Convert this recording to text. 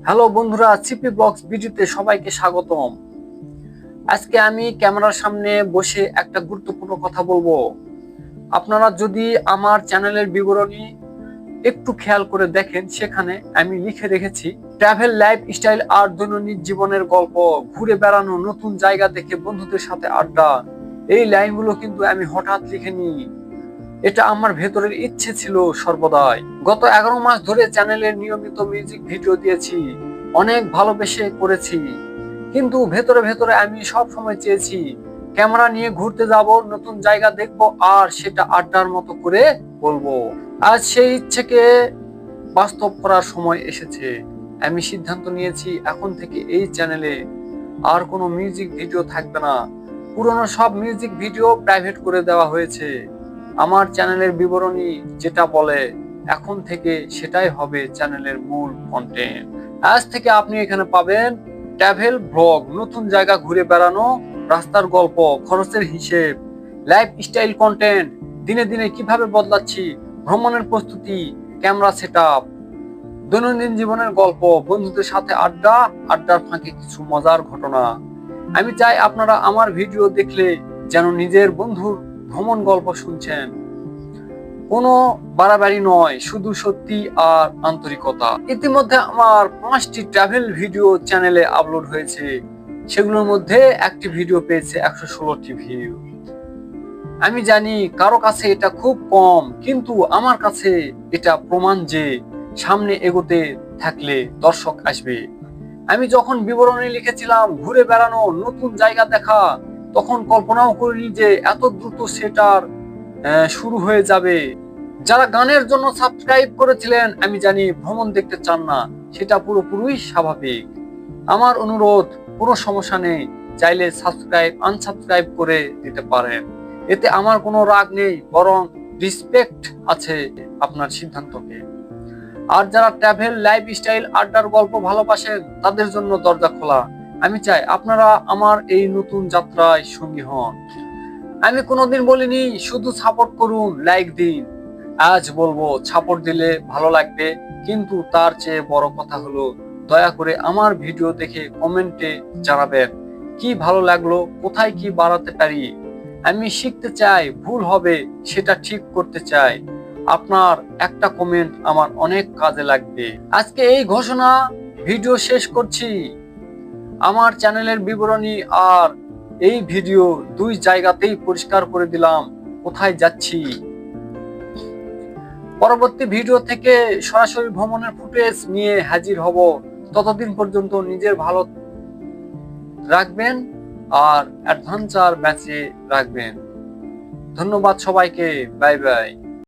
Hello বন্ধুরা, CP blogs ভিডিওতে সবাইকে স্বাগতম। আজকে আমি ক্যামেরার সামনে বসে একটা গুরুত্বপূর্ণ কথা বলবো। আপনারা যদি আমার চ্যানেলের বিবরণী একটু খেয়াল করে দেখেন, সেখানে আমি লিখে রেখেছি ট্রাভেল, লাইফ স্টাইল আর দৈনন্দিন জীবনের গল্প, ঘুরে বেড়ানো, নতুন জায়গা দেখে বন্ধুদের সাথে আড্ডা। এই লাইনগুলো কিন্তু আমি হঠাৎ লিখিনি, এটা আমার ভেতরের ইচ্ছে ছিল সর্বদাই। গত 11 মাস ধরে চ্যানেলের নিয়মিত মিউজিক ভিডিও দিয়েছি, অনেক ভালোবেসে করেছি, কিন্তু ভেতরে ভেতরে আমি সব সময় চেয়েছি ক্যামেরা নিয়ে ঘুরতে যাব, নতুন জায়গা দেখব, আর সেটা আড্ডার মতো করে বলবো। আজ সেই ইচ্ছেকে বাস্তব করার সময় এসেছে। আমি সিদ্ধান্ত নিয়েছি, এখন থেকে এই চ্যানেলে আর কোনো মিউজিক ভিডিও থাকবে না। পুরনো সব মিউজিক ভিডিও প্রাইভেট করে দেওয়া হয়েছে। আমার চ্যানেলের বিবরণী যেটা বলে, এখন থেকে সেটাই হবে চ্যানেলের মূল কন্টেন্ট। আজ থেকে আপনি এখানে পাবেন ট্রাভেল ব্লগ, নতুন জায়গা ঘুরে বেড়ানো, রাস্তার গল্প, খরচের হিসেব, লাইফ স্টাইল কন্টেন্ট, দিনে দিনে কিভাবে বদলাচ্ছি, ভ্রমণের প্রস্তুতি, ক্যামেরা সেটআপ, দৈনন্দিন জীবনের গল্প, বন্ধুদের সাথে আড্ডা, আড্ডার ফাঁকে কিছু মজার ঘটনা। আমি চাই আপনারা আমার ভিডিও দেখলে যেন নিজের বন্ধুর ভ্রমণ গল্প শুনছেন। কোনো বাড়াবাড়ি নয়, শুধু সত্যি আর আন্তরিকতা। ইতিমধ্যে আমার 5টি ট্রাভেল ভিডিও চ্যানেলে আপলোড হয়েছে, সেগুলোর মধ্যে একটি ভিডিও পেয়েছে 116টি ভিউ। আমি জানি কারো কাছে এটা খুব কম, কিন্তু আমার কাছে এটা প্রমাণ যে সামনে এগোতে থাকলে দর্শক আসবে। আমি যখন বিবরণী লিখেছিলাম ঘুরে বেড়ানো, নতুন জায়গা দেখা, তখন কল্পনাও করিনি যে এত দ্রুত সেটার শুরু হয়ে যাবে। যারা গানের জন্য সাবস্ক্রাইব করেছিলেন, আমি জানি ভ্রমণ দেখতে চান না, সেটা পুরোপুরি স্বাভাবিক। আমার অনুরোধ, কোনো সমস্যা নেই, চাইলে সাবস্ক্রাইব আনসাবস্ক্রাইব করে দিতে পারেন। এতে আমার কোনো রাগ নেই, বরং রিসপেক্ট আছে আপনার সিদ্ধান্তকে। আর যারা ট্রাভেল, লাইফ স্টাইল, আড্ডার গল্প ভালোবাসেন, তাদের জন্য দরজা খোলা। আমি চাই আপনারা আমার এই নতুন যাত্রায় সঙ্গী হন। আমি কোনোদিন বলিনি শুধু সাপোর্ট করুন, লাইক দিন। আজ বলবো সাপোর্ট দিলে ভালো লাগবে, কিন্তু তার চেয়ে বড় কথা হলো দয়া করে আমার ভিডিও দেখে কমেন্টে জানাবেন কি ভালো লাগলো, কোথায় কি বাড়াতে পারি। আমি শিখতে চাই, ভুল হবে সেটা ঠিক করতে চাই। আপনার একটা কমেন্ট আমার অনেক কাজে লাগবে। আজকে এই ঘোষণা ভিডিও শেষ করছি। আমার চ্যানেলের বিবরণী আর এই ভিডিও দুই জায়গাতেই পরিষ্কার করে দিলাম কোথায় যাচ্ছি। পরবর্তী ভিডিও থেকে সরাসরি ভ্রমণের ফুটেজ নিয়ে হাজির হব। ততদিন পর্যন্ত নিজের ভালো রাখবেন আর অ্যাডভেঞ্চার বেঁচে রাখবেন। ধন্যবাদ সবাইকে, বাই বাই।